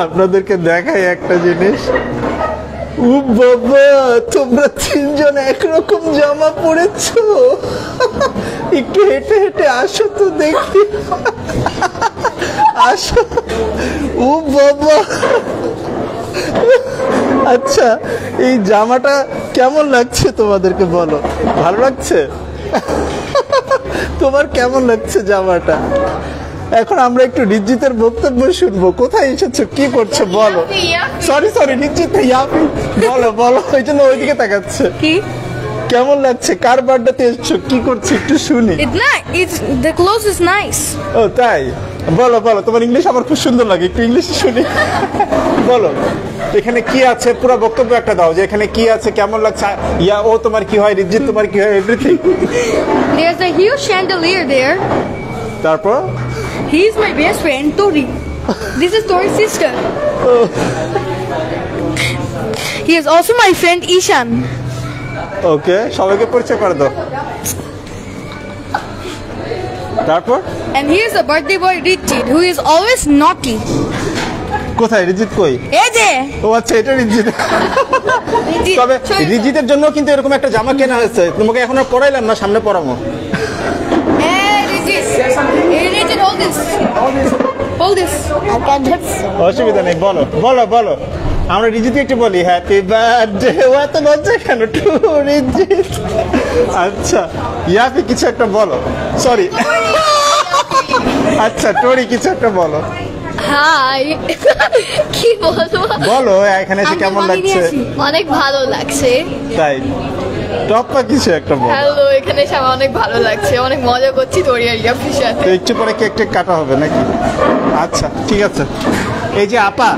আপনাদেরকে দেখাই একটা জিনিস। ও বাবা, তোমরা তিনজন একরকম জামা পরেছো। একটু হেঁটে হেঁটে আসো তো দেখি, আসো। ও বাবা, আচ্ছা এই জামাটা কেমন লাগছে তোমাদেরকে বলো? ভালো লাগছে? তোমার কেমন লাগছে জামাটা? এখন আমরা একটু রিজিতের বক্তব্য শুনবো। কোথায় এসেছো, কি করছো বলো? সরি রিজিত, বলো বলো, ওই জন্য ওইদিকে তাকাচ্ছে। কি কেমন লাগছে? কার বার্থডেতে এসেছো, কি করছো একটু শুনি। The clothes is nice. ও তাই, বলো বলো, তোমার ইংলিশ আমার খুব সুন্দর লাগে, একটু ইংলিশ শুনি। বলো এখানে কি আছে, পুরো বক্তব্য একটা দাও যে এখানে কি আছে, কেমন লাগছে। ইয়া ও তোমার কি হয়, রিজিত তোমার কি হয়, everything. There's a huge chandelier there. তারপর He's my best friend, Tori. This is Tori's sister. He is also my friend Ishan. ওকে, সবাইকে পরিচয় করে দাও। তারপর And he is the birthday boy Richard, who is always naughty. কোথায় রিজিত, কই? এই যে, ও আচ্ছা, এটা রিজিত। Richard, তবে show it. রিজিতের জন্য কিন্তু এরকম একটা জামা কেনা হয়েছে, তোমাকে এখন আর পরাইলাম না, সামনে পরামো। Hey, Richard, hold this. Hold this. I can't hit so. অসুবিধা নেই, বলো বলো বলো। আমরা রিজিত একটু বলি হ্যাপি বার্থডে। ও এত লজ্জা কেন টু রিজিত? আচ্ছা ইয়াপি কিছু একটা বলো, সরি। আচ্ছা টোরি কিছু একটা বলো। হাই। কি বলবো? বলো এখানে এসে কেমন লাগছে? অনেক ভালো লাগছে। তাই, টপ্পা কিছু একটা বলো। হ্যালো, এখানে এসে আমার অনেক ভালো লাগছে, অনেক মজা করছি তোরি আর ইয়াফির সাথে। তো একটু পরে কেক টেক কাটা হবে নাকি? আচ্ছা ঠিক আছে। এই যে আপা,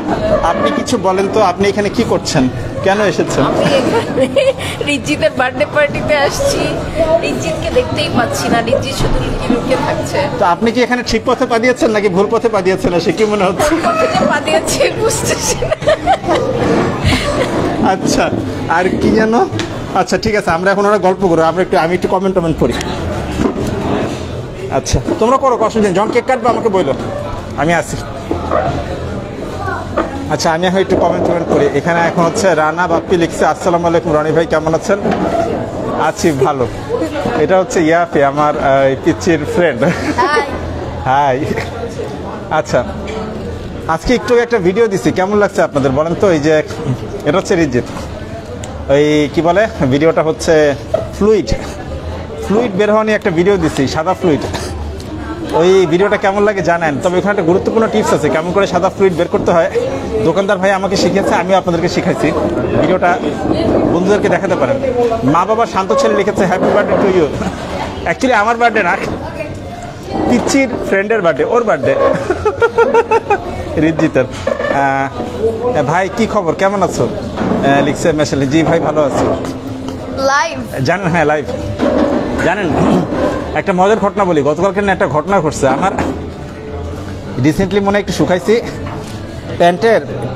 আপনি কিছু বলেন তো, আপনি এখানে কি করছেন, কেন এসেছেন? আমি এখানে রিজিতের বার্থডে পার্টিতে আসছি। রিজিতকে দেখতেই পাচ্ছি না, রিজিত শুধু লুকিয়ে থাকছে। তো আপনি কি এখানে ঠিক পথে পা দিয়েছেন নাকি ভুল পথে পা দিয়েছেন, সে কি মনে হচ্ছে? যে পা দিয়েছে বুঝতেছি না। আচ্ছা আর কি যেন, আচ্ছা ঠিক আছে, আমরা এখন ওরা গল্প করবো, আমি একটু কমেন্ট করি। আচ্ছা তোমরা করো, অসুবিধা নেই, যখন কেক কাটবে আমাকে বললো, আমি আসি। আচ্ছা আমি এখন একটু কমেন্ট করি। এখানে এখন হচ্ছে রানা বাপ্পি লিখছে, আসসালামু আলাইকুম রনি ভাই, কেমন আছেন? আছি ভালো। এটা হচ্ছে ইয়াফি, আমার পিচ্চির ফ্রেন্ড। হাই। আচ্ছা আজকে একটু একটা ভিডিও দিছি, কেমন লাগছে আপনাদের বলেন তো? এই যে এটা হচ্ছে রিজিত, ওই কি বলে ভিডিওটা হচ্ছে ফ্লুইড বের হওয়া নিয়ে একটা ভিডিও দিছি, সাদা ফ্লুইড। ওই ভিডিওটা কেমন লাগে জানেন? তবে ওখানে একটা গুরুত্বপূর্ণ টিপস আছে, কেমন করে সাদা ফ্লুইড বের করতে হয়। দোকানদার ভাই আমাকে শিখিয়েছে, আমিও আপনাদেরকে শিখাইছি। ভিডিওটা বন্ধুদেরকে দেখাতে পারেন। মা বাবা শান্ত ছেলে লিখেছে happy birthday to you. Actually আমার বার্থডে না, পিচ্চির ফ্রেন্ডের বার্থডে, ওর বার্থডে, রিজিতের। ভাই কি খবর, কেমন আছো লিখছে মেসেজ। জি ভাই ভালো আছো। লাইভ জানেন, হ্যাঁ লাইভ। জানেন একটা মজার ঘটনা বলি, গতকালকে না একটা ঘটনা ঘটছে আমার। রিসেন্টলি মনে একটু শুকাইছি,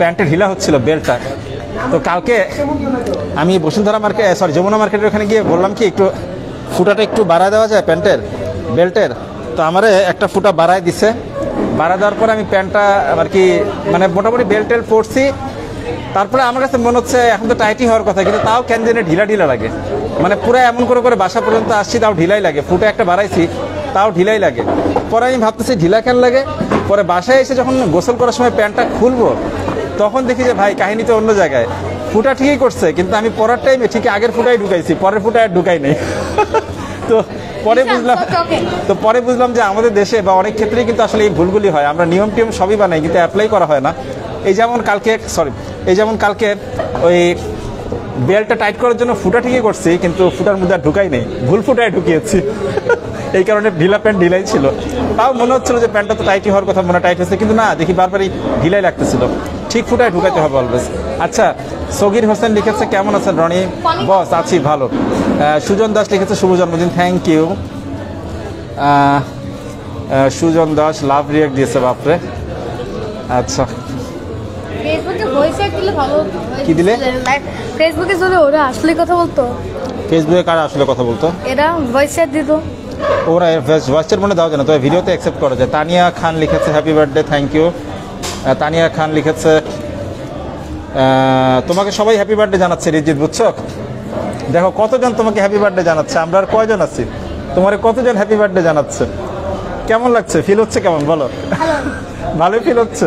প্যান্টের ঢিলা হচ্ছিল বেল্টটা। তো কালকে আমি বসুন্ধরা মার্কেট, সরি যমুনা মার্কেটের ওখানে গিয়ে বললাম কি একটু ফুটাটা একটু বাড়ায় দেওয়া যায় প্যান্টের বেল্টের। তো আমারে একটা ফুটা বাড়ায় দিছে। বাড়া দেওয়ার পরে আমি প্যান্টটা আর কি মানে মোটামুটি বেল্টের পরছি। তারপরে আমার কাছে মনে হচ্ছে এখন তো টাইটই হওয়ার কথা, কিন্তু তাও কেন জানি ঢিলা লাগে। মানে পুরো এমন করে বাসা পর্যন্ত আসছি, তাও ঢিলাই লাগে। ফুটে একটা বাড়াইছি, তাও ঢিলাই লাগে। পরে আমি ভাবতেছি ঢিলা কেন লাগে। পরে বাসায় এসে যখন গোসল করার সময় প্যান্টটা খুলবো, তখন দেখি যে ভাই কাহিনী তো অন্য জায়গায়। ফুটা ঠিকই করছে, কিন্তু আমি পরার টাইমে ঠিক আগের ফুটাই ঢুকাইছি, পরের ফুটা আর ঢুকাই নেই। তো পরে বুঝলাম যে আমাদের দেশে বা অনেক ক্ষেত্রেই কিন্তু আসলে এই ভুলগুলি হয়। আমরা নিয়ম টিয়ম সবই বানাই, কিন্তু অ্যাপ্লাই করা হয় না। এই যেমন কালকে ওই বেল্টটা টাইট করার জন্য ফুটা ঠিকই করছি, কিন্তু ফুটার মধ্যে আর ঢুকাই নেই, ভুল ফুটায় ঢুকিয়েছি। এই কারণে ঢিলা প্যান্ট ঢিলাই ছিল। তাও মনে হচ্ছিল যে প্যান্টটা তো টাইটই হওয়ার কথা, মনে টাইট হয়েছে, কিন্তু না, দেখি বারবারই ঢিলাই লাগতেছিল। ঠিক ফুটায় ঢুকাইতে হবে অলওয়েজ। আচ্ছা সগির হোসেন লিখেছে কেমন আছেন রনি বস? আছি ভালো। সুজন দাস লিখেছে শুভ জন্মদিন, thank you. Sujon Das love react দিয়েছে, বাপরে। আচ্ছা ফেসবুকে ভয়েস চ্যাট দিলে ভালো হতো। কি দিলে? ফেসবুকে যদি ওরা আসলে কথা বলতো। ফেসবুকে কারা আসলে কথা বলতো? এরা ভয়েস চ্যাট দিত। ওরা ভয়েস চ্যাট মনে দেওয়া যায় না, তবে ভিডিওতে অ্যাকসেপ্ট করা যায়। তানিয়া খান লিখেছে happy birthday, thank you. Tania Khan লিখেছে তোমাকে সবাই হ্যাপি বার্থডে জানাচ্ছে রিজিত, বুঝছো? দেখো কতজন তোমাকে হ্যাপি বার্থডে জানাচ্ছে, আমরা আর কয়জন আছি, তোমার কতজন হ্যাপি বার্থডে জানাচ্ছে। কেমন লাগছে, ফিল হচ্ছে কেমন বলো? ভালোই ফিল হচ্ছে।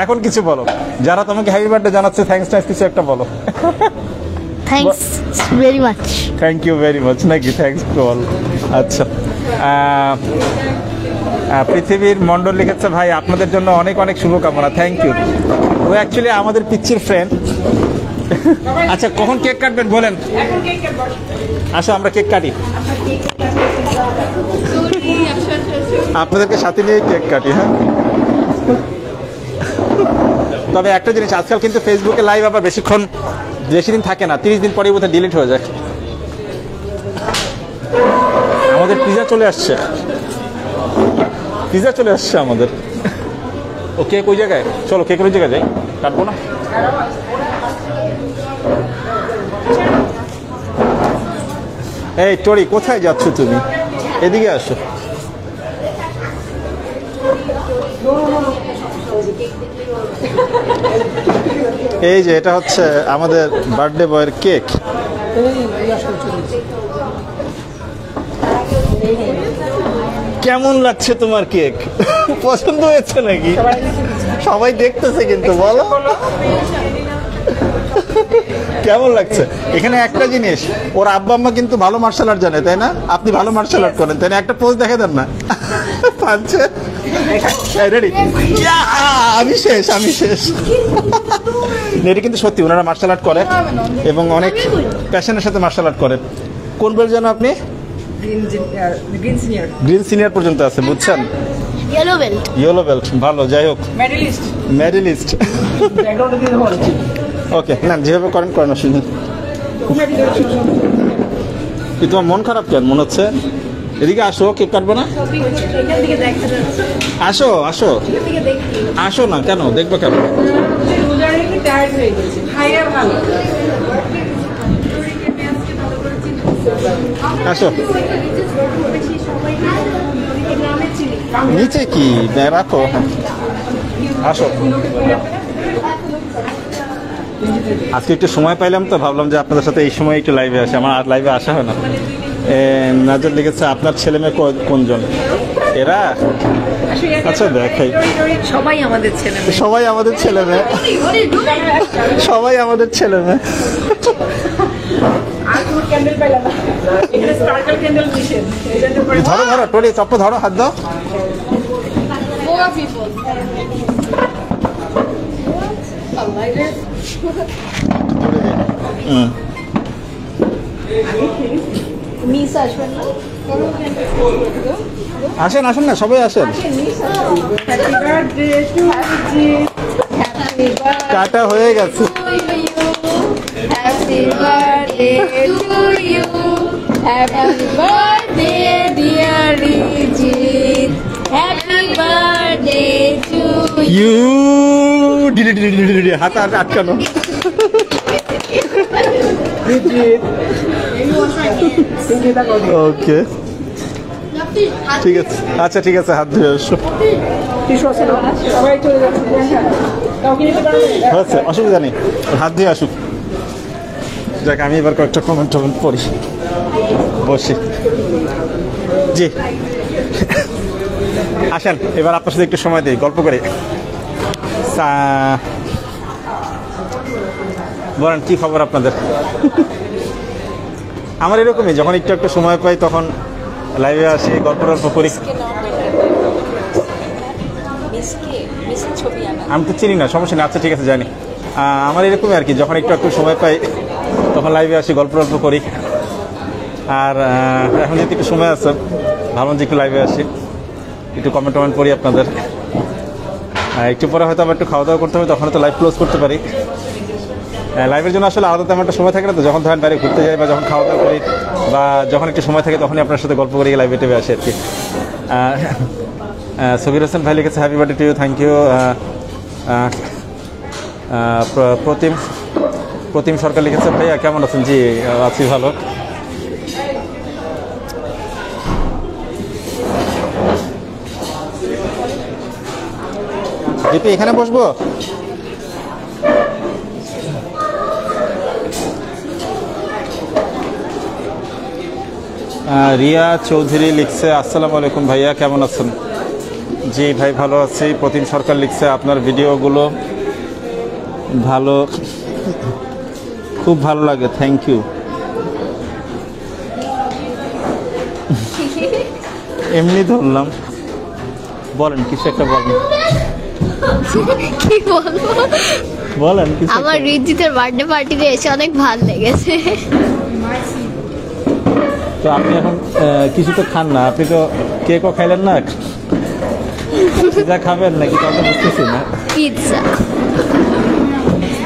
এখন কিছু বলো, যারা তোমাকে হ্যাপি বার্থডে জানাচ্ছে থ্যাঙ্কস টাইস কিছু একটা বলো। Thanks very much. Thank you very much নাকি, থ্যাংকস টু অল। আচ্ছা, পৃথিবীর মণ্ডল লিখেছে ভাই আপনাদের জন্য অনেক অনেক শুভকামনা, থ্যাংক ইউ। ও অ্যাকচুয়ালি আমাদের পিচ্চির ফ্রেন্ড। আচ্ছা কখন কেক কাটবেন বলেন? আসো আমরা কেক কাটি, আপনাদেরকে সাথে নিয়ে কেক কাটি। হ্যাঁ, তবে একটা জিনিস, আজকাল কিন্তু ফেসবুকে লাইভ আবার বেশি দিন থাকে না, 30 দিন পরে বোধহয় ডিলিট হয়ে যায়। আমাদের পিজা চলে আসছে, পিজা চলে আসছে আমাদের। ও কেক ওই জায়গায়, চলো কেকের ওই জায়গায় যাই, কাটবো না? এই টরি কোথায় যাচ্ছ তুমি? এদিকে আসো। এই যে এটা হচ্ছে আমাদের বার্থডে বয়ের কেক। কেমন লাগছে তোমার কেক? পছন্দ হয়েছে নাকি? সবাই দেখতেছে কিন্তু, বলো কেমন লাগছে? এখানে একটা জিনিস, ওর আব্বা আম্মা কিন্তু ভালো মার্শাল আর্ট জানে, তাই না? আপনি ভালো মার্শাল আর্ট করেন, তাই না? একটা পোজ দেখে দেন না। পাচ্ছে রেডি, আমি শেষ। এটা কিন্তু সত্যি, ওনারা মার্শাল আর্ট করে এবং অনেক প্যাশনের সাথে মার্শাল আর্ট করে। কোন বেল যেন আপনি? গ্রিন সিনিয়র পর্যন্ত আছে, বুঝছেন? ইয়েলো বেল্ট, ভালো। যাই হোক, মেডেলিস্ট। ওকে, না যেভাবে করেন অসুবিধা। কি তোমার মন খারাপ কেন মনে হচ্ছে? এদিকে আসো, কেক কাটবো না? আসো আসো না, কেন দেখবো কেন? আসো। নিচে কি রাখো, আসো। আজকে একটু সময় পাইলাম তো ভাবলাম যে আপনাদের সাথে এই সময় একটু লাইভে আসে, আমার আর লাইভে আসা হয় না। নাজর লিখেছে আপনার ছেলে মেয়ে কোনজন? এরা আচ্ছা দেখাই, সবাই আমাদের ছেলে মেয়ে। সবাই আমাদের ছেলে মেয়ে, সবাই আমাদের ছেলে মেয়ে। ধরো ধরো টরি, চপ্প ধরো, হাত দাও। আসেন আসেন না, সবাই আসেন। কাটা হয়ে গেছে। Happy birthday to you. Happy birthday dear Rijit. Happy birthday to you. হাত আটকানো। ওকে ঠিক আছে, আচ্ছা ঠিক আছে, হাত ধুয়ে আসো। হচ্ছে অসুবিধা নেই, হাত ধুয়ে আসুক। যাক আমি এবার কয়েকটা কমেন্ট পড়ি, বসি। জি আসেন, এবার আপনার সাথে একটু সময় দিই, গল্প করে। বলেন কি খবর আপনাদের? আমার এরকমই, যখন একটু একটু সময় পাই তখন লাইভে আসি, গল্প করি। আমি তো চিনি না, সমস্যা নেই। আচ্ছা ঠিক আছে, জানি। আমার এরকমই আর কি, যখন একটু একটু সময় পাই তখন লাইভে আসি, গল্প করি। আর এখন যেহেতু একটু সময় আছে, ভাবলাম যে একটু লাইভে আসি, একটু কমেন্ট পড়ি আপনাদের। একটু পরে হয়তো আবার একটু খাওয়া দাওয়া করতে হবে, তখন হয়তো লাইভ ক্লোজ করতে পারি। লাইভের জন্য আসলে আলাদা তেমন একটা সময় থাকে না তো, যখন ধরেন বাইরে ঘুরতে যাই বা যখন খাওয়া দাওয়া করি বা যখন একটু সময় থাকে তখনই আপনার সাথে গল্প করি, লাইভে টেবে আসি আর কি। সবির হোসেন ভাই লিখেছে happy birthday to you, thank you. Pratim Sarkar লিখেছে ভাইয়া কেমন আছেন? জি আছি ভালো। জিপি এখানে বসবো? রিয়া চৌধুরী লিখছে, আসসালামু আলাইকুম ভাইয়া, কেমন আছেন? জি ভাই ভালো আছি। প্রতিম সরকার লিখছে, আপনার ভিডিওগুলো ভালো, খুব ভালো লাগে, থ্যাংক ইউ। এমনি ধরলাম, বলেন কিছু একটা বলেন। কি বলবো? বলেন কিছু। আমার রিজিতের বার্থডে পার্টিতে এসে অনেক ভালো লেগেছে। তো আপনি এখন কিছু তো খান না, আপনি তো কেকও খাইলেন না, পিৎজা খাবেন নাকি তা তো বুঝতেছি না। পিৎজা।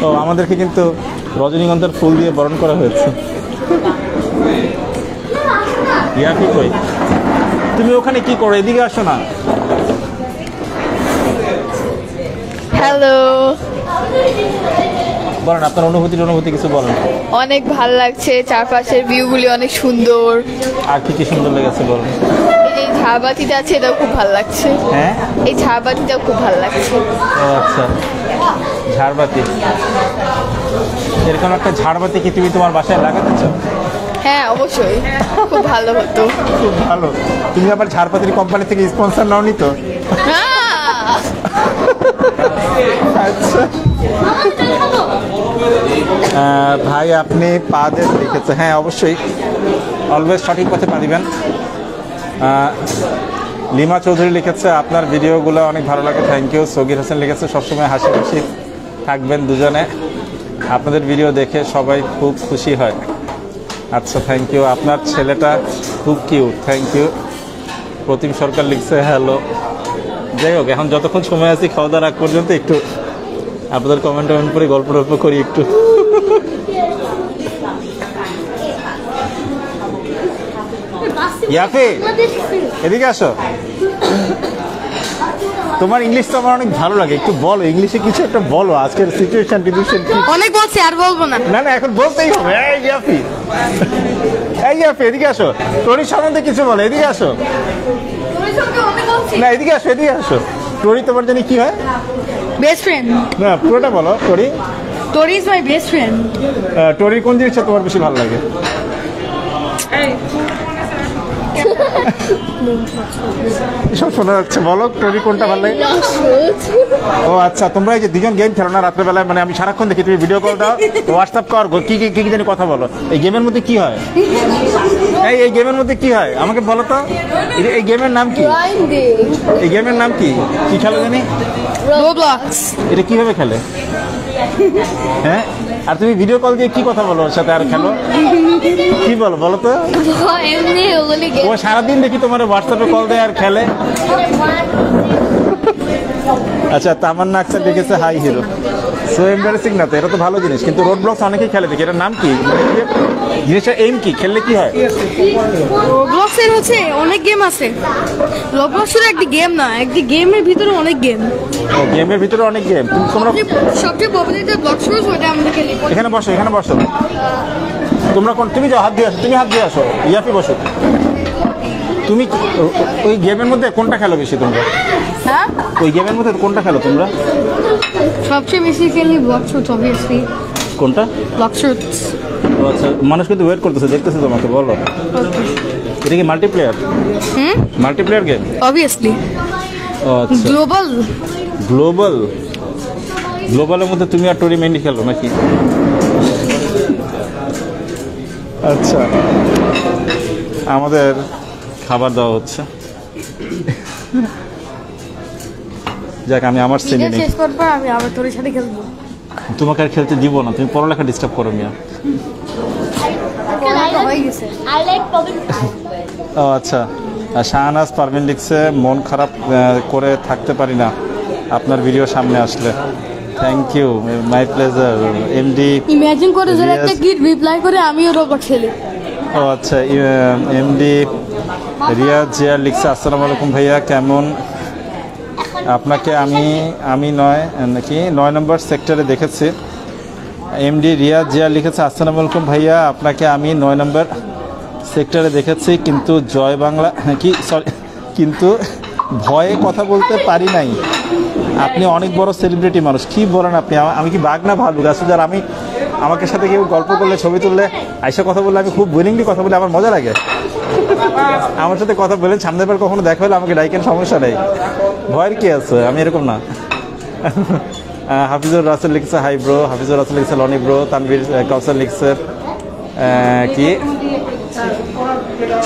তো আমাদেরকে কিন্তু রজনীগন্ধার ফুল দিয়ে বরণ করা হয়েছে। ইয়া কি কই, তুমি ওখানে কি করো? এদিকে আসো না। হ্যালো, বলেন আপনার অনুভূতি কিছু বলেন। অনেক ভালো লাগছে, চারপাশের ভিউগুলি অনেক সুন্দর। আর কি কি সুন্দর লেগেছে বলেন। এই যে ঝাড়বাতিটা আছে এটাও খুব ভালো লাগছে। হ্যাঁ, এই ঝাড়বাতিটাও খুব ভালো লাগছে। ও আচ্ছা, ঝাড়বাতি। এরকম একটা ঝাড়বাতি কি তুমি তোমার বাসায় লাগাতে চাও? হ্যাঁ অবশ্যই, খুব ভালো হতো। খুব ভালো। তুমি আবার ঝাড়বাতির কোম্পানি থেকে স্পন্সর নাও নি তো? আচ্ছা ভাই, আপনি পা দিয়ে লিখেছে, হ্যাঁ অবশ্যই, অলওয়েজ সঠিক পথে পা দিবেন। লিমা চৌধুরী লিখেছে, আপনার ভিডিওগুলো অনেক ভালো লাগে, থ্যাংক ইউ। সগির হোসেন লিখেছে, সবসময় হাসি খুশি থাকবেন দুজনে, আপনাদের ভিডিও দেখে সবাই খুব খুশি হয়। আচ্ছা, থ্যাংক ইউ। আপনার ছেলেটা খুব কিউট, থ্যাংক ইউ। প্রতিম সরকার লিখছে, হ্যালো। যাই হোক, এখন যতক্ষণ সময় আছি খাওয়া দাওয়ার আগ পর্যন্ত একটু আপনাদের কমেন্ট করে গল্প করি একটু। ইয়াফি এদিকে আসো। তোমার ইংলিশ তো আমার অনেক ভালো লাগে, একটু বলো, ইংলিশে কিছু একটা বলো, আজকের সিচুয়েশন টিউশন কি? অনেক বলছি, আর বলবো না। না এখন বলতেই হবে। এই ইয়াফি, এদিকে আসো, টরি সম্বন্ধে কিছু বলো, এদিকে আসো। না এদিকে আসো। টরি তোমার জানি কি হয়? Best friend. না পুরোটা বলো। টরি ইজ মাই বেস্ট ফ্রেন্ড। টরির কোন জিনিসটা তোমার বেশি ভালো লাগে? এসব শোনা যাচ্ছে, বলো টরি কোনটা ভালো লাগে? ও আচ্ছা, তোমরা এই যে দুজন গেম খেলো না রাত্রেবেলায়, মানে আমি সারাক্ষণ দেখি তুমি ভিডিও কল দাও, হোয়াটসঅ্যাপ কর, কি কি কি জানি কথা বলো। এই গেমের মধ্যে কি হয়? এই গেমের মধ্যে কি হয় আমাকে বলো তো। এই গেমের নাম কি? এই গেমের নাম কি? কি খেলো জানি? রোবলক্স। এটা কিভাবে খেলে? হ্যাঁ, আর তুমি ভিডিও কল দিয়ে কি কথা বলো ওর সাথে আর খেলো? কি বলো বলো তো? এমনি ওগুলি ও সারাদিন দেখি তোমার হোয়াটসঅ্যাপে কল দেয় আর খেলে। আচ্ছা, তামান্না আক্তার লিখেছে, হাই হিরো। সো এম্বারেসিং না তো, এটা তো ভালো জিনিস, কিন্তু রোড ব্লকস অনেকেই খেলে দেখি, এটার নাম কি? জিনিসটা এইম কি? খেললে কি হয়? রোবলক্সের হচ্ছে অনেক গেম আছে। রোবলক্স শুধু একটি গেম না, একটি গেমের ভিতরে অনেক গেম। ও গেমের ভিতরে অনেক গেম। তোমরা সবচেয়ে পপুলার যে ব্লকস রয়েছে ওটা আমরা খেলি। এখানে বসো। তোমরা তুমি যাও, হাত দিয়ে আসো। ইয়াফি বসো। তুমি ওই গেমের মধ্যে কোনটা খেলো বেশি তোমরা? হ্যাঁ, ওই গেমের মধ্যে কোনটা খেলো তোমরা? সবচেয়ে বেশি খেলি ব্লকস অবভিয়াসলি। কোনটা? ব্লকস। আচ্ছা, মানুষ কিন্তু ওয়েট করতেছে, দেখতেছে তোমাকে, বলো। এটা কি মাল্টিপ্লেয়ার? Multiplayer game obviously. ও আচ্ছা, গ্লোবালের মধ্যে তুমি আর টরি মেন্ডি খেলো নাকি? আচ্ছা, আমাদের খাবার দেওয়া হচ্ছে। যাক, আমি আমার শ্রেণী নেই, শেষ করবা, আমি আবার তোর সাথে খেলবো। তোমাকে আর খেলতে দিব না, তুমি পড়ালেখা ডিস্টার্ব করো মিয়া। হয়ে গেছে। ও আচ্ছা, শাহনাজ পারভিন লিখছে, মন খারাপ করে থাকতে পারি না আপনার ভিডিও সামনে আসলে, thank you, my pleasure. MD imagine করে যদি একটা গিট রিপ্লাই করে আমিও রোবট খেলি। ও আচ্ছা, এমডি রিয়াজ জিয়া লিখছে, আসসালামু আলাইকুম ভাইয়া, কেমন? আপনাকে আমি 9 নম্বর সেক্টরে দেখেছি। এমডি রিয়াজ জিয়া লিখেছে, আসসালামু আলাইকুম ভাইয়া, আপনাকে আমি 9 নম্বর সেক্টরে দেখেছি, কিন্তু ভয়ে কথা বলতে পারি নাই। আপনি অনেক বড় সেলিব্রিটি মানুষ, কি বলেন আপনি? আমি কি বাঘ না ভালুক? আসলে আর আমি আমাকে সাথে কেউ গল্প করলে, ছবি তুললে, আইসা কথা বললে আমি খুব উইলিংলি কথা বলে, আমার মজা লাগে। আমার সাথে কথা বলেন, সামনের বার কখনো দেখা হলে আমাকে ডাইকেন, সমস্যা নেই, ভয়ের কি আছে, আমি এরকম না। হাফিজুর রাসেল লিখছে হাই ব্রো, হাফিজুর রাসেল লিখছে লনি ব্রো, তানভীর কাউসার লিখছে কি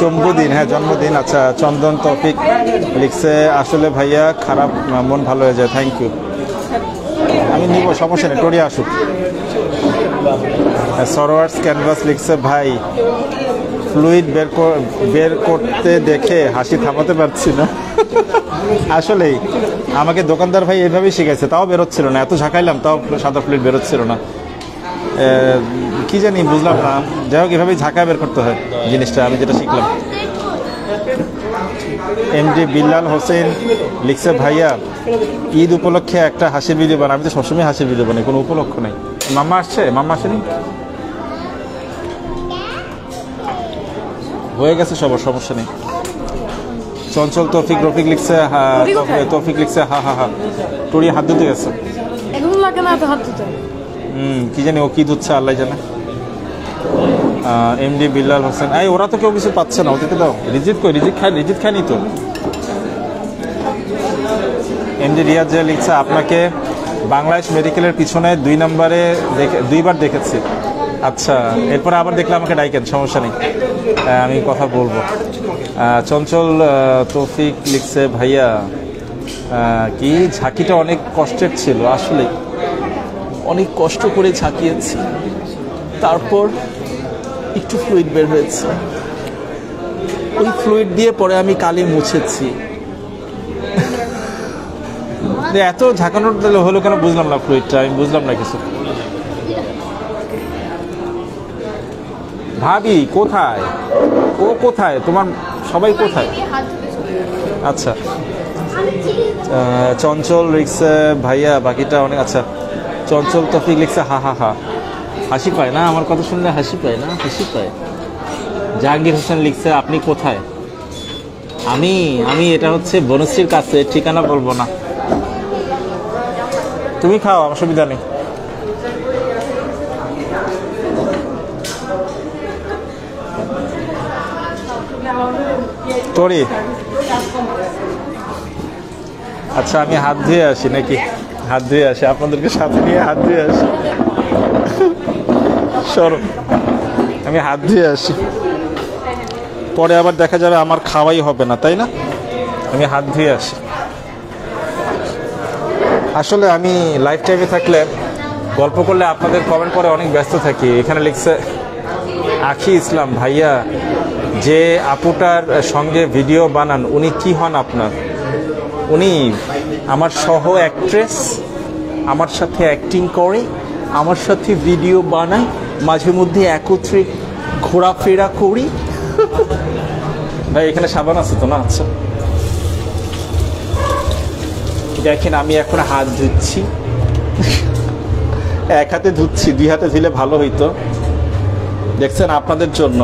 জন্মদিন, হ্যাঁ জন্মদিন। আচ্ছা, চন্দন তৌফিক লিখছে আসলে ভাইয়া খারাপ, মন ভালো হয়ে যায়, থ্যাংক ইউ। আমি নিব, সমস্যা নেই, টোরিয়া আসুক। সরোয়ার্স ক্যানভাস লিখছে ভাই ফ্লুইড বের করতে দেখে হাসি থামাতে পারছি না। আসলেই আমাকে দোকানদার ভাই এইভাবেই শিখাইছে, তাও বেরোচ্ছিল না, এত ঝাঁকাইলাম তাও সাদা ফ্লুইড বেরোচ্ছিল না, কি জানি বুঝলাম না। যাই হোক, এভাবেই ঝাঁকায় বের করতে হয় জিনিসটা, আমি যেটা শিখলাম। এমডি বিল্লাল হোসেন লিখছে ভাইয়া ঈদ উপলক্ষে একটা হাসির ভিডিও বানাই। আমি তো সবসময় হাসির ভিডিও বানাই, কোনো উপলক্ষ নেই। মাম্মা আসছে? মাম্মা আসেনি? হয়ে গেছে সবার, সমস্যা নেই। চঞ্চল তৌফিক রফিক লিখছে তৌফিক লিখছে হা হা হা, টোরি হাত ধুতে গেছে। এখন লাগে না এত হাত ধুতে। কি জানি ও কি ধুচ্ছে, আল্লাহ জানে। এমডি বিল্লাল হোসেন, এই ওরা তো কেউ কিছু পাচ্ছে না, ওদেরকে দাও। রিজিত কই? রিজিত খায়নি তো। এমডি রিয়াজ লিখছে আপনাকে বাংলাদেশ মেডিকেলের পিছনে 2 নম্বরে 2বার দেখেছি। আচ্ছা, এরপরে আবার দেখলে আমাকে ডাইকেন, সমস্যা নেই, আমি কথা বলবো। চঞ্চল তৌফিক লিখছে ভাইয়া কি ঝাঁকিটা অনেক কষ্টের ছিল, আসলে অনেক কষ্ট করে ঝাঁকিয়েছি, তারপর একটু ফ্লুইড বের হয়েছে, ওই ফ্লুইড দিয়ে পরে আমি কালি মুছেছি। এত ঝাঁকানোর হলো কেন বুঝলাম না, ফ্লুইডটা আমি বুঝলাম না কিছু। ভাবি কোথায়? ও কোথায়? তোমার সবাই কোথায়? আচ্ছা, চঞ্চল লিখছে ভাইয়া বাকিটা অনেক। আচ্ছা, চঞ্চল তৌফিক লিখছে হা হা হা, হাসি পায় না আমার কথা শুনলে? হাসি পায় না? হাসি পায়। জাহাঙ্গীর হোসেন লিখছে আপনি কোথায়? আমি এটা হচ্ছে বনশ্রীর কাছে, ঠিকানা বলবো না। তুমি খাও, অসুবিধা নেই। তোরি আচ্ছা, আমি হাত ধুয়ে আসি নাকি? হাত ধুয়ে আসি, আপনাদেরকে সাথে নিয়ে হাত ধুয়ে আসি। সরো, আমি হাত ধুয়ে আসি, পরে আবার দেখা যাবে আমার খাওয়াই হবে না, তাই না? আমি হাত ধুয়ে আসি। আসলে আমি লাইফ টাইমে থাকলে গল্প করলে আপনাদের কমেন্ট করে অনেক ব্যস্ত থাকি। এখানে লিখছে আখি ইসলাম ভাইয়া যে আপুটার সঙ্গে ভিডিও বানান উনি কি হন আপনার? উনি আমার সহ অ্যাক্ট্রেস, আমার সাথে অ্যাক্টিং করে, আমার সাথে ভিডিও বানায়, মাঝে মধ্যে একত্রে ঘোরাফেরা করি। ভাই এখানে সাবান আছে তো না? আচ্ছা, দেখেন আমি এখন হাত ধুচ্ছি, এক হাতে ধুচ্ছি, 2 হাতে ধুলে ভালো হইতো। দেখছেন, আপনাদের জন্য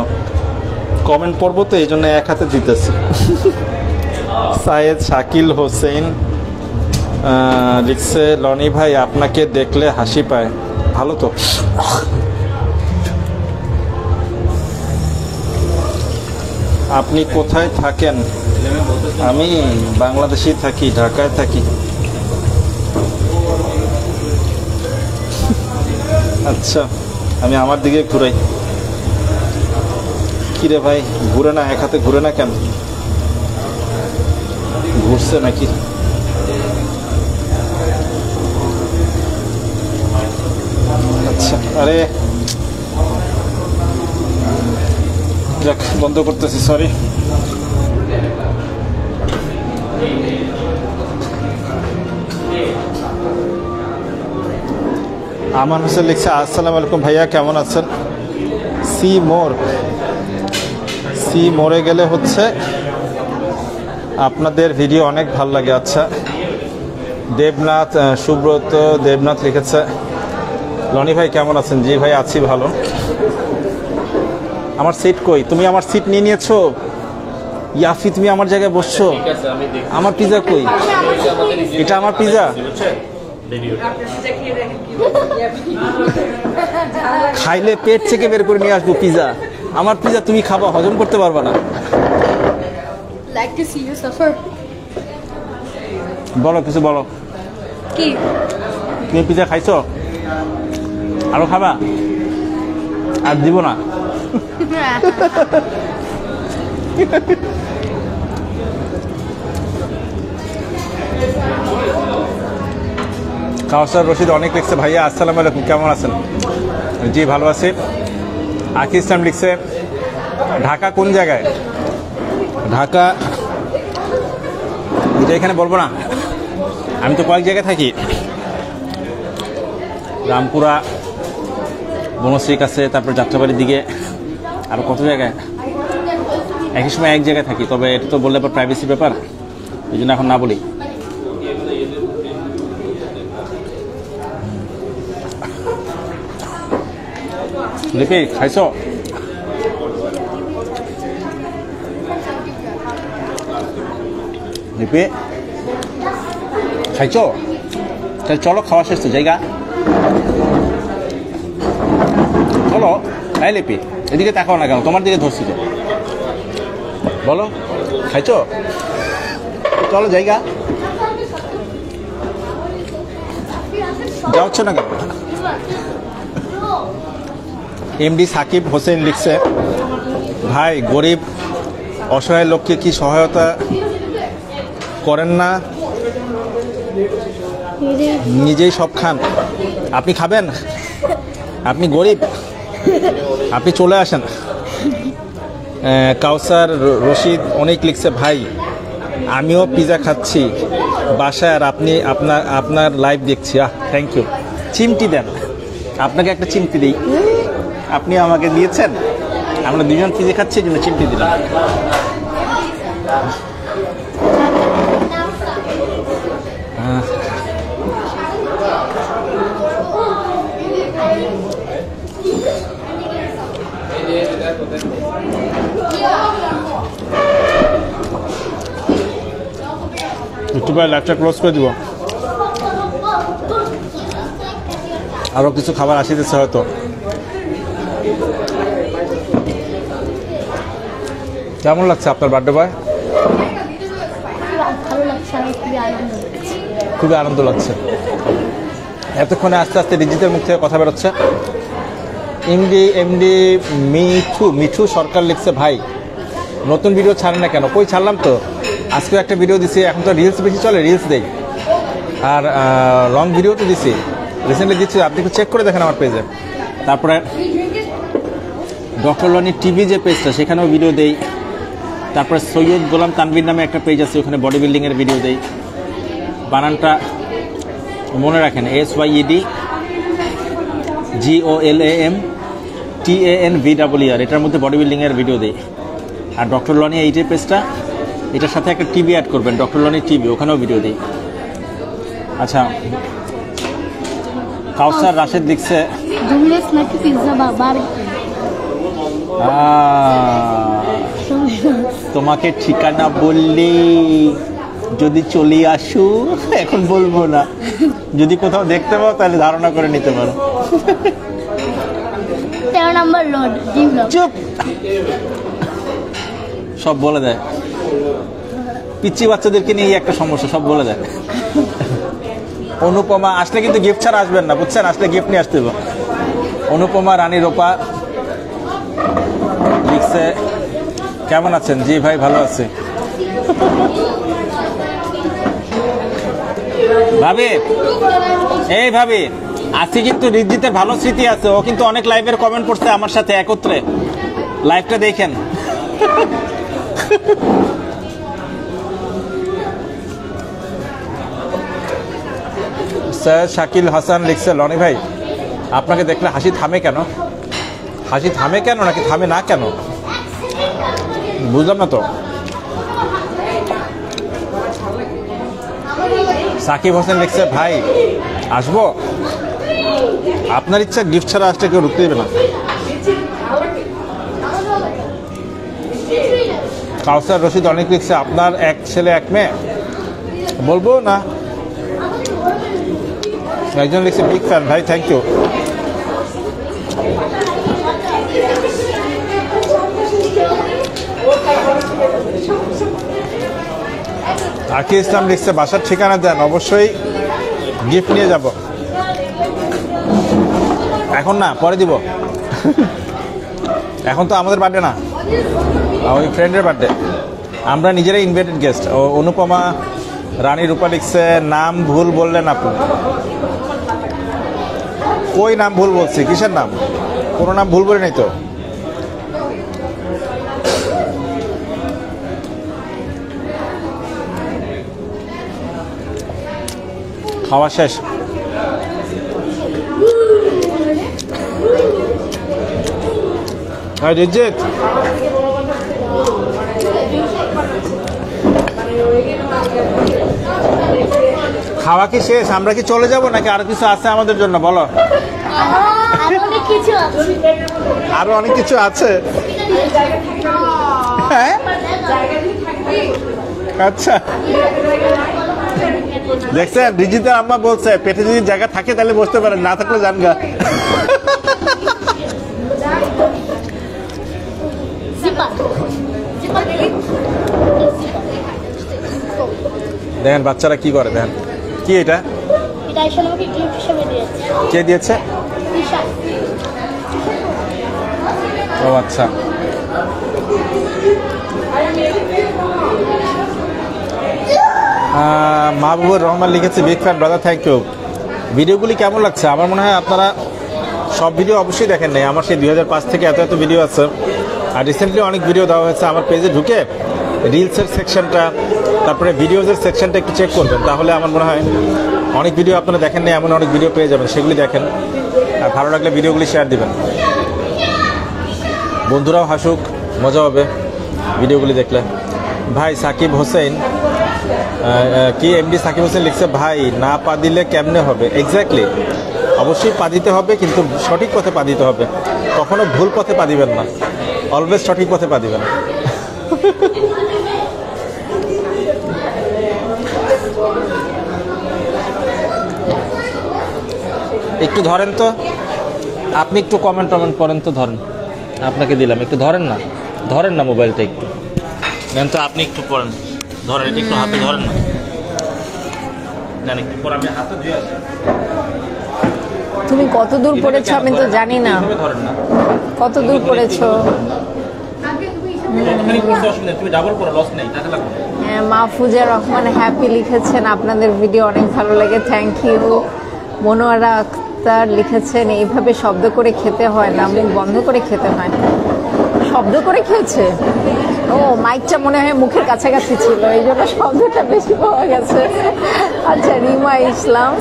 কমেন্ট পড়বো তো এই জন্য এক হাতে দিতেছি। সায়েদ শাকিল হোসেন লিখছে লনি ভাই আপনাকে দেখলে হাসি পায়, ভালো তো। আপনি কোথায় থাকেন? আমি বাংলাদেশেই থাকি, ঢাকায় থাকি। আচ্ছা, আমি আমার দিকে ঘুরাই। কিরে ভাই ঘুরে না, এক হাতে ঘুরে না কেন? ঘুরছে নাকি? আচ্ছা, আরে যাক, বন্ধ করতেছি, সরি। আমান হোসেন লিখছে আসসালামু আলাইকুম ভাইয়া, কেমন আছেন? সি মরে গেলে হচ্ছে আপনাদের ভিডিও অনেক ভালো লাগে। আচ্ছা, দেবনাথ সুব্রত দেবনাথ লিখেছে লনি ভাই কেমন আছেন? জি ভাই আছি ভালো। আমার সিট কই? তুমি আমার সিট নিয়ে নিয়েছো? ইয়াফি তুমি আমার জায়গায় বসছো, আমার পিজা কই? এটা আমার পিজা। খাইলে পেট থেকে বের করে নিয়ে আসবো পিজা। আমার পিজা তুমি খাবা, হজম করতে পারবা না। Like to see you suffer. বলো কিছু বলো। কি তুমি পিজা খাইছো? আরো খাবা? আর দিব না। কাউসার রশিদ অনেক লিখছে, ভাইয়া আসসালামু আলাইকুম, কেমন আছেন? জি ভালো আছি। আকি ইসলাম লিখছে, ঢাকা কোন জায়গায়? ঢাকা এটা এখানে বলবো না, আমি তো কয়েক জায়গায় থাকি। রামপুরা, বনশ্রী কাছে, তারপর যাত্রাবাড়ির দিকে, আর কত জায়গায়। একই সময় এক জায়গায় থাকি, তবে এটা তো বললে আবার প্রাইভেসি ব্যাপার, এই জন্য এখন না বলি। লিপি খাইছো? লিপি খাইছো? তাহলে চলো, খাওয়া শেষ তো, জায়গা চলো। হ্যাঁ লিপি, এদিকে তাকাও না কেন? তোমার দিকে ধরছি তো। বলো খাইছো? চলো জায়গা, যাচ্ছ না কেন? এমডি সাকিব হোসেন লিখছে, ভাই গরিব অসহায় লোককে কি সহায়তা করেন না? নিজেই সব খান। আপনি খাবেন? আপনি গরিব, আপনি চলে আসেন। কাউসার রশিদ অনেক লিখছে, ভাই আমিও পিজা খাচ্ছি বাসায়, আর আপনি আপনার লাইভ দেখছি। Thank you. চিমটি দেন, আপনাকে একটা চিমটি দিই। আপনি আমাকে দিয়েছেন, আমরা দুজন পিজা খাচ্ছি, এই জন্য চিমটি দিলাম। একটু পরে লাইভটা ক্লোজ করে দিব। আরো কিছু খাবার আসিতেছে হয়তো। কেমন লাগছে আপনার বার্থডে বয়? খুবই আনন্দ লাগছে। এতক্ষণে আস্তে আস্তে ডিজিটাল মুখ থেকে কথা বেরোচ্ছে। এমডি মিঠু সরকার লিখছে, ভাই নতুন ভিডিও ছাড়েন না কেন? কই ছাড়লাম তো, আজকেও একটা ভিডিও দিছি। এখন তো রিলস বেশি চলে, রিলস দেই। আর লং ভিডিও তো দিছি, রিসেন্টলি দিচ্ছি, আপনি একটু চেক করে দেখেন আমার পেজে। তারপরে ডক্টর লনি টিভি যে পেজটা, সেখানেও ভিডিও দেই। তারপরে সৈয়দ গোলাম তানভীর নামে একটা পেজ আছে, ওখানে বডি বিল্ডিংয়ের ভিডিও দেই। বানানটা মনে রাখেন, SYED GOLAM TANVER, এটার মধ্যে বডি বিল্ডিংয়ের ভিডিও দেই। আর ডক্টর লনি এই যে পেজটা, এটার সাথে একটা টিভি অ্যাড করবেন, ডক্টর লনি টিভি, ওখানেও ভিডিও দিই। আচ্ছা, কাউসার রাশেদ লিখছে, তোমাকে ঠিকানা বললি যদি চলে আসো, এখন বলবো না, যদি কোথাও দেখতে পাও তাহলে ধারণা করে নিতে পারো। 13 নম্বর রোড, চুপ, সব বলে দেয়। পিচ্চি বাচ্চাদেরকে নিয়ে একটা সমস্যা, সব বলে দেয়। অনুপমা আসলে কিন্তু গিফট ছাড়া আসবেন না, বুঝছেন? আসলে গিফট নিয়ে আসতে হবে। অনুপমা রানী রূপা লিখছে, কেমন আছেন? জি ভাই ভালো আছে। ভাবি, এই ভাবি, আজকে কিন্তু রিজিতের ভালো স্মৃতি আছে। ও কিন্তু অনেক লাইভের কমেন্ট করছে আমার সাথে একত্রে। লাইভটা দেখেন। স্যার শাকিল হাসান লিখছে, লনি ভাই আপনাকে দেখলে হাসি থামে কেন? হাসি থামে কেন নাকি থামে না কেন বুঝলাম না তো। সাকিব হোসেন লিখছে, ভাই আসবো? আপনার ইচ্ছা, গিফট ছাড়া আসলে কেউ ঢুকতে দেবে না। কাউসার রশিদ অনেক লিখছে, আপনার এক ছেলে এক মেয়ে, বলবো না? একজন লিখছে বিগ ফ্যান ভাই, থ্যাংক ইউ। আকি ইসলাম লিখছে বাসার ঠিকানা দেন, অবশ্যই গিফট নিয়ে যাব। এখন না, পরে দিব। এখন তো আমাদের বার্থডে না, ওই ফ্রেন্ডের বার্থডে, আমরা নিজেরাই ইনভাইটেড গেস্ট। ও অনুপমা রানী রূপা লিখছে নাম ভুল বললেন আপু। কই নাম ভুল বলছি? কিসের নাম? কোনো নাম ভুল বলে নাই তো। খাওয়া শেষ। রিজিত, খাওয়া কি শেষ? আমরা কি চলে যাব নাকি আরো কিছু আছে আমাদের জন্য? বলো। আরো অনেক কিছু আছে। হ্যাঁ, আচ্ছা। দেখছেন, রিজিতের আম্মা বলছে পেটে যদি জায়গা থাকে তাহলে বসতে পারেন, না থাকলে জানগা। দেখেন বাচ্চারা কি করে, দেখেন কি এটা, কে দিয়েছে? ও আচ্ছা। মাহবুবুর রহমান লিখেছে big fan brother, thank you. ভিডিওগুলি কেমন লাগছে? আমার মনে হয় আপনারা সব ভিডিও অবশ্যই দেখেন নাই। আমার সেই 2005 থেকে এত ভিডিও আছে, আর রিসেন্টলি অনেক ভিডিও দেওয়া হয়েছে। আমার পেজে ঢুকে রিলসের সেকশনটা, তারপরে ভিডিওজের সেকশনটা একটু চেক করবেন, তাহলে আমার মনে হয় অনেক ভিডিও আপনারা দেখেন নাই, এমন অনেক ভিডিও পেয়ে যাবেন, সেগুলি দেখেন। আর ভালো লাগলে ভিডিওগুলি শেয়ার দিবেন, বন্ধুরাও হাসুক, মজা হবে ভিডিওগুলি দেখলে। ভাই সাকিব হোসেন কি এমডি সাকিব হোসেন লিখছে ভাই না পা দিলে কেমনে হবে? এক্স্যাক্টলি, অবশ্যই পা দিতে হবে, কিন্তু সঠিক পথে পা দিতে হবে। কখনো ভুল পথে পা দিবেন না, অলওয়েজ সঠিক পথে পা দিবেন। একটু ধরেন তো আপনি, একটু কমেন্ট করেন তো, ধরেন, আপনাকে দিলাম, একটু ধরেন না মোবাইলটা একটু নেন তো, আপনি একটু পড়েন, ধরেন এটা একটু হাতে ধরেন না, জানি একটু পরে আমি হাতে ধুয়ে আসি। তুমি কত দূর পড়েছো আমি তো জানি না, ধরেন না, কত দূর পড়েছো? তুমি ডাবল করো, লস নেই, টাকা লাগবে। মাহফুজা রহমান হ্যাপি লিখেছেন আপনাদের ভিডিও অনেক ভালো লাগে, থ্যাংক ইউ। মনোয়ারা আক্তার লিখেছেন এইভাবে শব্দ করে খেতে হয় না, মুখ বন্ধ করে খেতে হয়। শব্দ করে খেয়েছে? ও, মাইকটা মনে হয় মুখের কাছাকাছি ছিল, এই জন্য শব্দটা বেশি পাওয়া গেছে। আচ্ছা, রিমা ইসলাম,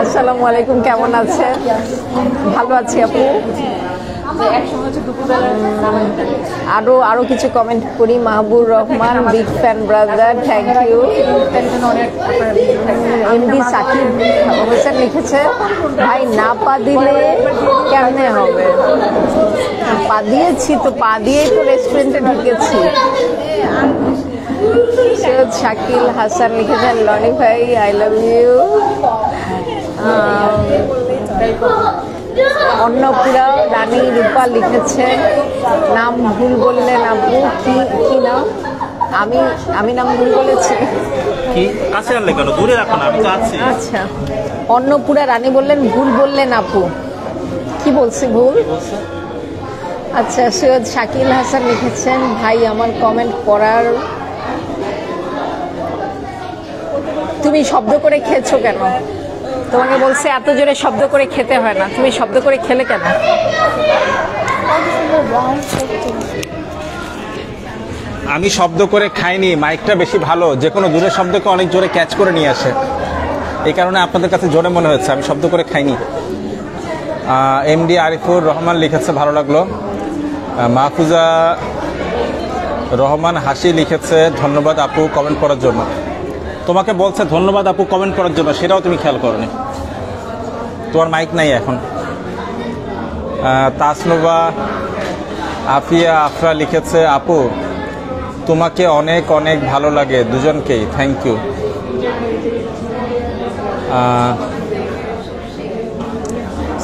আসসালামু আলাইকুম, কেমন আছেন? ভালো আছি আপু। আরো কিছু কমেন্ট করি। Mahbur Rahman big fan brother, thank you. MD Sakib Hossain লিখেছে ভাই না পা দিলে কেমনে হবে? পা দিয়েছি তো, পা দিয়েই তো রেস্টুরেন্টে ঢুকেছি। সৈয়দ শাকিল হাসান লিখেছেন লনি ভাই আই লাভ ইউ। অন্নপূরা রানী রূপা লিখেছেন নাম ভুল বললেন আপু। কি নাম? আমি নাম ভুল বলেছি? কি কাছে আনলে কেন? দূরে রাখো না, আমি তো আছি। আচ্ছা, অন্নপূরা রানী বললেন ভুল বললেন আপু। কি বলছি ভুল? আচ্ছা, সৈয়দ শাকিল হাসান লিখেছেন ভাই আমার কমেন্ট পড়ার, তুমি শব্দ করে খেয়েছো কেন? তোমাকে বলছে এত জোরে শব্দ করে খেতে হয় না, তুমি শব্দ করে খেলে কেন? আমি শব্দ করে খাইনি, মাইকটা বেশি ভালো, যে কোনো দূরের শব্দকে অনেক জোরে ক্যাচ করে নিয়ে আসে, এই কারণে আপনাদের কাছে জোরে মনে হচ্ছে। আমি শব্দ করে খাইনি। এমডি আরিফুর রহমান লিখেছে ভালো লাগলো। মাহফুজা রহমান হাসি লিখেছে ধন্যবাদ আপু কমেন্ট করার জন্য। তোমাকে বলছে ধন্যবাদ আপু কমেন্ট করার জন্য, সেটাও তুমি খেয়াল করোনি, তোমার মাইক নাই এখন। তাসনুবা আফিয়া আফরা লিখেছে আপু তোমাকে অনেক অনেক ভালো লাগে দুজনকেই, থ্যাংক ইউ।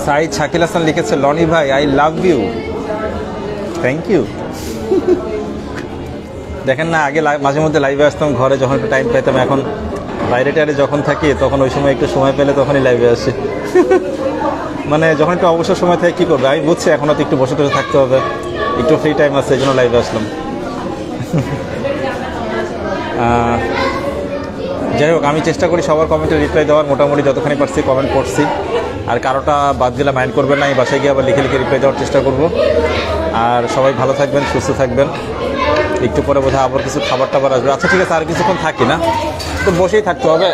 সাইদ শাকিল হাসান লিখেছে লনি ভাই I love you, thank you. দেখেন না, আগে মাঝে মধ্যে লাইভে আসতাম ঘরে যখন একটু টাইম পেতাম, এখন বাইরে টাইরে যখন থাকি তখন ওই সময় একটু সময় পেলে তখনই লাইভে আসি। মানে যখন একটু অবসর সময় থাকে কী করবে, আমি বুঝছি এখনও তো একটু বসে বসে থাকতে হবে, একটু ফ্রি টাইম আছে, এই জন্য লাইভে আসলাম। যাই হোক, আমি চেষ্টা করি সবার কমেন্টে রিপ্লাই দেওয়ার, মোটামুটি যতখানি পারছি কমেন্ট করছি, আর কারোটা বাদ দিলে মাইন্ড করবেন না, আমি বাসায় গিয়ে আবার লিখে লিখে রিপ্লাই দেওয়ার চেষ্টা করব। আর সবাই ভালো থাকবেন, সুস্থ থাকবেন। একটু পরে বোধহয় আবার কিছু খাবার টাবার আসবে। আচ্ছা ঠিক আছে, আর কিছুক্ষণ থাকি না, তো বসেই থাকতে হবে।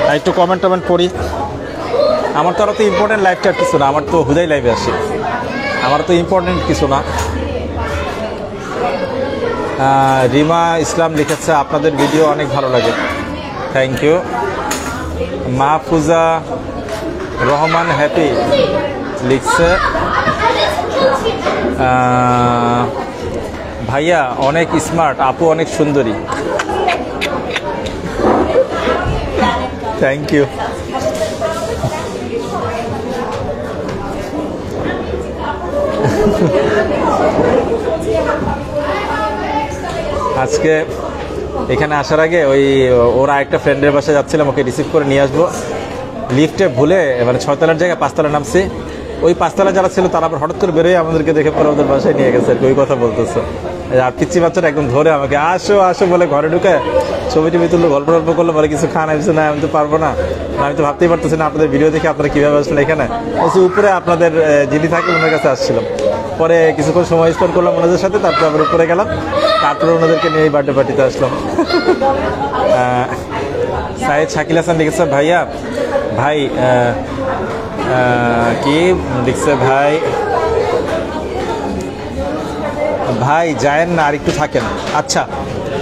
আর একটু কমেন্ট টমেন্ট পড়ি। আমার তো আরও তো ইম্পর্টেন্ট লাইফটা কিছু না, আমার তো হুদাই লাইভে আসি, আমার তো ইম্পর্টেন্ট কিছু না। রিমা ইসলাম লিখেছে আপনাদের ভিডিও অনেক ভালো লাগে, thank you. Mahfuza Rahman Happy লিখছে ভাইয়া অনেক স্মার্ট, আপু অনেক সুন্দরী, থ্যাংক ইউ। আজকে এখানে আসার আগে ওরা একটা ফ্রেন্ডের বাসায় যাচ্ছিলাম, ওকে রিসিভ করে নিয়ে আসবো। লিফটে ভুলে মানে 6 তলার জায়গায় 5 তলা নামছি। ওই 5 তলা যারা ছিল তারা আবার হঠাৎ করে বেরোয় আমাদেরকে দেখে পরে ওদের বাসায় নিয়ে গেছে, ওই কথা বলতেছে। আর পিচ্ছি বাচ্চাটা একদম ধরে আমাকে আসো আসো বলে ঘরে ঢুকে ছবি টবি তুললো, গল্প টল্প করলো, বলে কিছু খান। আমি না, আমি তো পারবো না, আমি তো ভাবতেই পারতেছি না আপনাদের ভিডিও দেখে আপনারা কীভাবে আসলেন এখানে। উপরে আপনাদের যিনি থাকে ওনার কাছে আসছিলাম, পরে কিছুক্ষণ সময় স্পেন্ড করলাম ওনাদের সাথে, তারপরে আবার উপরে গেলাম, তারপরে ওনাদেরকে নিয়ে এই বার্থডে পার্টিতে আসলাম। সাইদ শাকিল হাসান লিখেছে ভাইয়া ভাই কি লিখছে ভাই ভাই যায়েন না, আর একটু থাকেন। আচ্ছা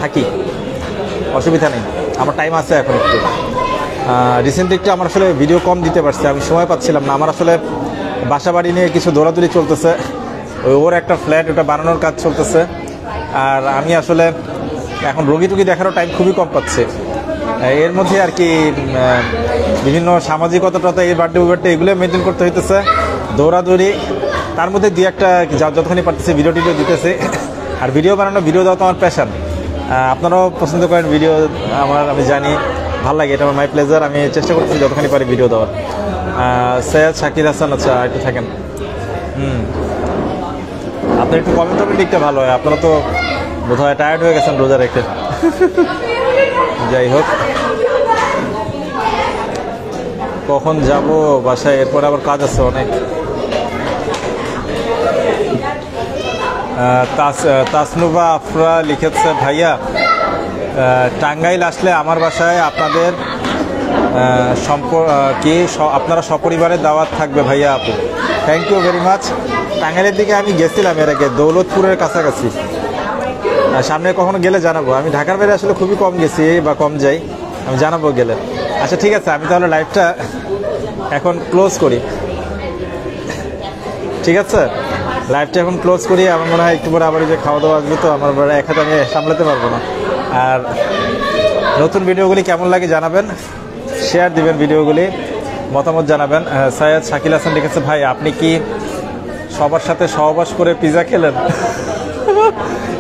থাকি, অসুবিধা নেই, আমার টাইম আছে এখন একটু। রিসেন্টলি একটু আমার আসলে ভিডিও কম দিতে পারছি, আমি সময় পাচ্ছিলাম না। আমার আসলে বাসা বাড়ি নিয়ে কিছু দৌড়াদৌড়ি চলতেছে, ওর একটা ফ্ল্যাট ওটা বানানোর কাজ চলতেছে, আর আমি আসলে এখন রোগী টুগী দেখারও টাইম খুবই কম পাচ্ছি। এর মধ্যে আর কি বিভিন্ন সামাজিকতা, এই বার্থডে এগুলো মেনটেন করতে হইতেছে, দৌড়াদৌড়ি, তার মধ্যে দুই একটা যতখানি পারতেছে ভিডিও টিডিও দিতেছে। আর ভিডিও বানানো, ভিডিও দেওয়া তো আমার প্যাশন, আপনারাও পছন্দ করেন ভিডিও, আমি জানি ভালো লাগে, এটা আমার মাই প্লেজার। আমি চেষ্টা করতেছি যতখানি পারি ভিডিও দেওয়ার। সৈয়দ শাকিল হাসান, আচ্ছা একটু থাকেন। আপনার একটু কমেন্ট টমেন্ট দিকটা ভালো হয়, আপনারা তো বোধহয় টায়ার্ড হয়ে গেছেন রোজা রেখে। যাই হোক, কখন যাব বাসায়, এরপরে আবার কাজ আছে অনেক। তাসনুবা আফরা লিখেছে ভাইয়া টাঙ্গাইল আসলে আমার বাসায় আপনাদের আপনারা সপরিবারে দাওয়াত থাকবে ভাইয়া আপু, থ্যাংক ইউ ভেরি মাচ। টাঙ্গাইলের দিকে আমি গেছিলাম এর আগে, দৌলতপুরের কাছাকাছি, সামনে কখনো গেলে জানাবো। আমি ঢাকার বাইরে আসলে খুবই কম গেছি বা কম যাই, আমি জানাবো গেলে। আচ্ছা ঠিক আছে, আমি তাহলে লাইভটা এখন ক্লোজ করি, ঠিক আছে? লাইভটা এখন ক্লোজ করি। আমার মনে হয় একটু পরে আবার যে খাওয়া দাওয়া আসবে, তো আমার এক হাতে আমি সামলাতে পারবো না। আর নতুন ভিডিওগুলি কেমন লাগে জানাবেন, শেয়ার দিবেন ভিডিওগুলি, মতামত জানাবেন। সৈয়দ শাকিল হাসান লিখেছে ভাই আপনি কি সবার সাথে সহবাস করে পিৎজা খেলেন?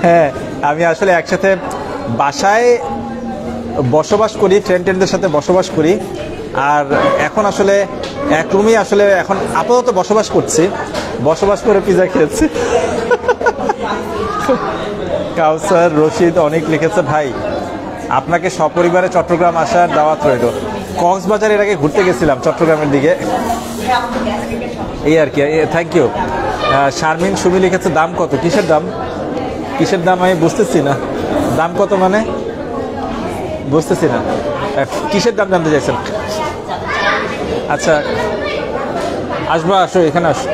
হ্যাঁ, আমি আসলে একসাথে বাসায় বসবাস করি, ফ্রেন্ডদের সাথে বসবাস করি, আর এখন আসলে এক রুমেই আসলে এখন আপাতত বসবাস করছি, বসবাস করে পিৎজা খেয়েছি। কাউসার রশিদ অনেক লিখেছে ভাই আপনাকে সপরিবারে চট্টগ্রাম আসার দাওয়াত রইল। কক্সবাজার এর আগে ঘুরতে গেছিলাম চট্টগ্রামের দিকে, এই আর কি, থ্যাংক ইউ। শারমিন সুমি লিখেছে দাম কত? কিসের দাম? কিসের দাম আমি বুঝতেছি না, দাম কত মানে বুঝতেছি না, কিসের দাম জানতে চাইছেন? আচ্ছা আসবা, আসো এখানে আসো।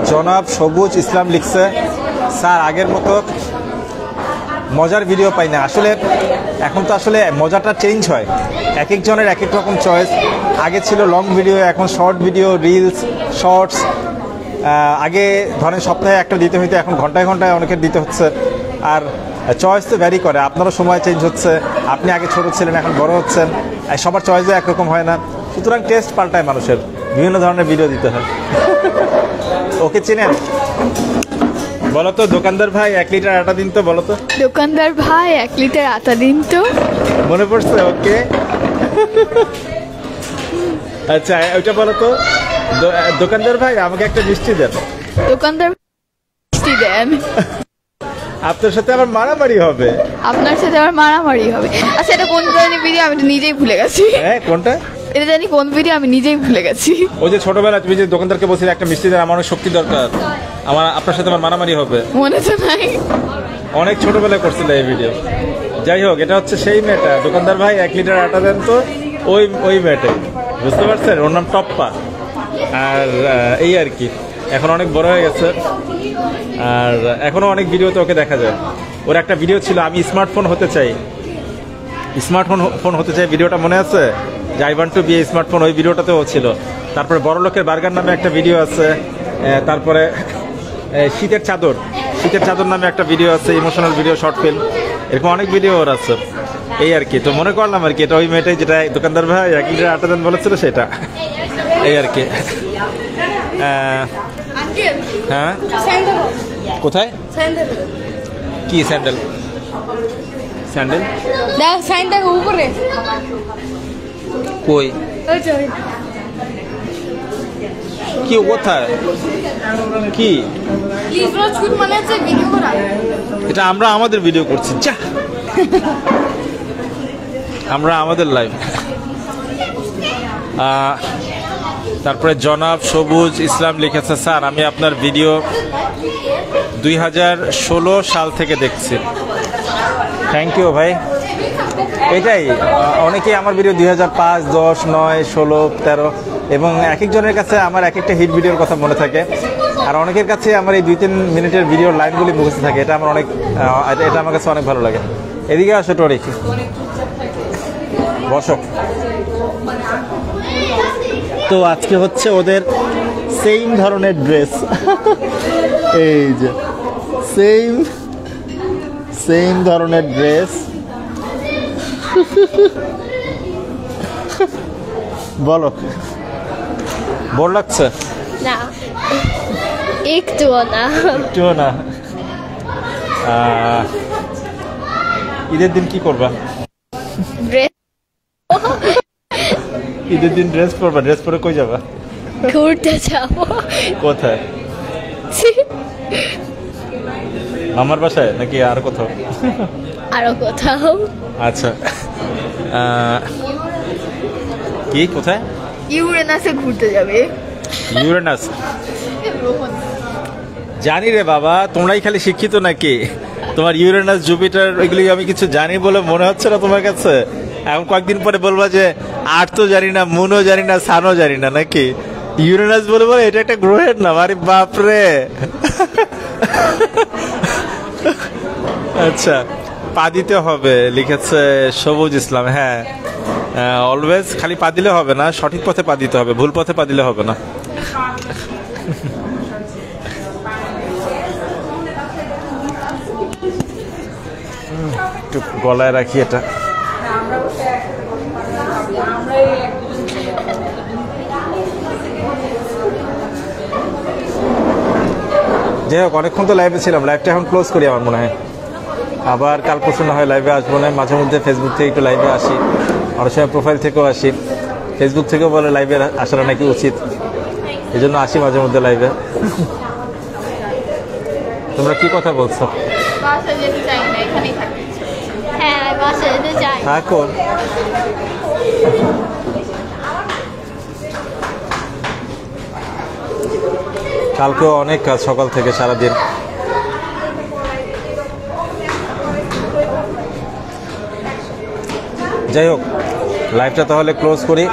জনাব সবুজ ইসলাম লিখছে স্যার আগের মতো মজার ভিডিও পাই না। আসলে এখন তো আসলে মজাটা চেঞ্জ হয়, এক একজনের এক এক রকম চয়েস। আগে ছিল লং ভিডিও, এখন শর্ট ভিডিও, রিলস, শর্টস, আগে ধরেন সপ্তাহে একটা দিতে হইতো, এখন ঘন্টায় ঘন্টায় অনেকের দিতে হচ্ছে। আর চয়েস তো ভ্যারি করে, আপনারও সময় চেঞ্জ হচ্ছে, আপনি আগে ছোট ছিলেন এখন বড় হচ্ছেন, সবার চয়েসও একরকম হয় না, সুতরাং টেস্ট পাল্টায় মানুষের, বিভিন্ন ধরনের ভিডিও দিতে হয়। ওকে চিনেন? বলো তো দোকানদার ভাই 1 লিটার আটা দিন তো, বলো তো। দোকানদার ভাই 1 লিটার আটা দিন তো। মনে পড়ছে? ওকে। আচ্ছা ওইটা বলো তো, দোকানদার ভাই আমাকে একটা মিষ্টি দেন। দোকানদার মিষ্টি দেন। আপনার সাথে আবার মারামারি হবে। আপনার সাথে আবার মারামারি হবে। আচ্ছা এটা কোন জানি ভিডিও, আমি তো নিজেই ভুলে গেছি। হ্যাঁ কোনটা? এটা জানি কোন ভিডিও, আমি নিজেই ভুলে গেছি। ওই যে ছোটবেলা তুমি যে দোকানদারকে বলছিলে একটা মিষ্টি দেন, আমার অনেক শক্তি দরকার, আপনার সাথে আমার মারামারি হবে। মনে তো নাই। অনেক ছোটবেলায় করছিল এই ভিডিও। যাই হোক, এটা হচ্ছে সেই মেয়েটা, দোকানদার ভাই 1 লিটার আটা দেন তো, ওই মেয়েটাই, বুঝতে পারছেন? ওর নাম টপ্পা। আর এই আর কি, এখন অনেক বড় হয়ে গেছে, আর এখনো অনেক ভিডিওতে ওকে দেখা যায়। ওর একটা ভিডিও ছিল আমি স্মার্টফোন হতে চাই, ভিডিওটা মনে আছে? যে I want to be a smartphone, ওই ভিডিওটাতেও ছিল। তারপরে বড় লোকের বার্গার নামে একটা ভিডিও আছে, তারপরে শীতের চাদর নামে একটা ভিডিও আছে, ইমোশনাল ভিডিও, শর্ট ফিল্ম, এরকম অনেক ভিডিও ওর আছে। এই আর কি, তো মনে করলাম আর কি এটা ওই মেয়েটাই যেটা দোকানদার ভাই 1 লিটার আটা দেন বলেছিল সেটা, এই আর কি। হ্যাঁ কোথায়? কি স্যান্ডেল? দেখ সাইনটা উপরে কই? কি কোথায়? কি মানে হচ্ছে ভিডিও করা। এটা আমরা আমাদের ভিডিও করছি, যা আমরা আমাদের লাইভ। তারপরে জনাব সবুজ ইসলাম লিখেছে, স্যার আমি আপনার ভিডিও 2016 সাল থেকে দেখছি। থ্যাংক ইউ ভাই। এটাই, অনেকেই আমার ভিডিও 2005, 10, 9, 16, 13, এবং এক একজনের কাছে আমার এক একটা হিট ভিডিওর কথা মনে থাকে, আর অনেকের কাছে আমার এই 2-3 মিনিটের ভিডিওর লাইনগুলি মুখস্থ থাকে। এটা আমার কাছে অনেক ভালো লাগে। এদিকে আসো টরি, বসো। তো আজকে হচ্ছে ওদের সেম ধরনের ড্রেস, এই যে সেম ধরনের ড্রেস। বলো, বোর লাগছে? না একটুও না। একটুও না। ঈদের দিন কি করবা? ড্রেস ঈদের দিন ড্রেস পরবা? ড্রেস পরে কই যাবা? ঘুরতে যাবো। কোথায়? আমার বাসায় নাকি আর কোথাও? আরো কোথাও। আচ্ছা, কি কোথায়? ইউরেনাসে ঘুরতে যাবে। ইউরেনাস? জানি রে বাবা, তোমরাই খালি শিক্ষিত নাকি? তোমার ইউরেনাস জুপিটার এগুলি আমি কিছু জানি বলে মনে হচ্ছে না তোমার কাছে? এখন কয়েকদিন পরে বলবা যে আর তো জানি না, মুনও জানি না, সানও জানি না, নাকি? ইউরেনাস বলে বলে এটা একটা গ্রহের নাম? আরে বাপরে। আচ্ছা, পা দিতে হবে লিখেছে সবুজ ইসলাম। হ্যাঁ, অলওয়েজ খালি পা দিলে হবে না, সঠিক পথে পা দিতে হবে, ভুল পথে পা দিলে হবে না। একটু গলায় রাখি এটা। যাই হোক, অনেকক্ষণ তো লাইভে ছিলাম, লাইভটা এখন ক্লোজ করি আমার মনে হয়। আবার কাল পরশু না হয় লাইভে আসবো না, মাঝে মধ্যে ফেসবুক থেকে একটু লাইভে আসি, অনেক সময় প্রোফাইল থেকেও আসি, ফেসবুক থেকেও বলে লাইভে আসাটা নাকি উচিত, এই জন্য আসি মাঝে মধ্যে লাইভে। তোমরা কি কথা বলছো? বাসায় যেতে চাই না, এখানেই থাকতে চাই। হ্যাঁ বাসায় যেতে চাই। থাকো। কালকেও অনেক কাজ, সকাল থেকে সারাদিন। যাই হোক, লাইভটা তাহলে ক্লোজ করি,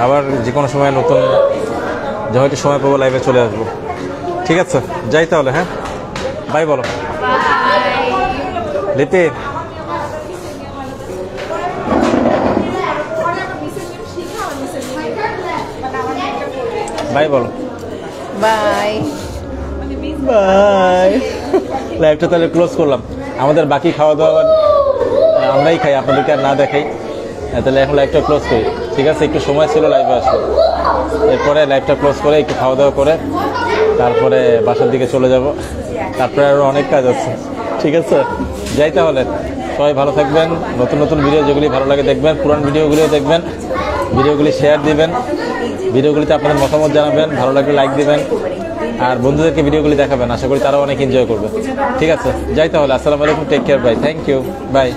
আবার যে কোনো সময় নতুন যখন একটু সময় পাবো লাইভে চলে আসবো। ঠিক আছে, যাই তাহলে। হ্যাঁ, বাই বলো লিপি। বাই বলো। বাই। বাই। লাইভটা তাহলে ক্লোজ করলাম। আমাদের বাকি খাওয়া দাওয়া আমরাই খাই, আপনাদেরকে আর না দেখাই। তাহলে এখন লাইভটা ক্লোজ করি, ঠিক আছে? একটু সময় ছিল লাইভে আসলে, এরপরে লাইভটা ক্লোজ করে একটু খাওয়া দাওয়া করে তারপরে বাসার দিকে চলে যাব। তারপরে আরও অনেক কাজ আছে, ঠিক আছে? যাই তাহলে, সবাই ভালো থাকবেন। নতুন নতুন ভিডিও যেগুলি ভালো লাগে দেখবেন, পুরান ভিডিওগুলিও দেখবেন, ভিডিওগুলি শেয়ার দিবেন, ভিডিওগুলিতে আপনাদের মতামত জানাবেন, ভালো লাগলে লাইক দিবেন, আর বন্ধুদেরকে ভিডিওগুলি দেখাবেন। আশা করি তারাও অনেক এনজয় করবে, ঠিক আছে? যাই তাহলে, আসসালামু আলাইকুম, take care, bye, thank you, by.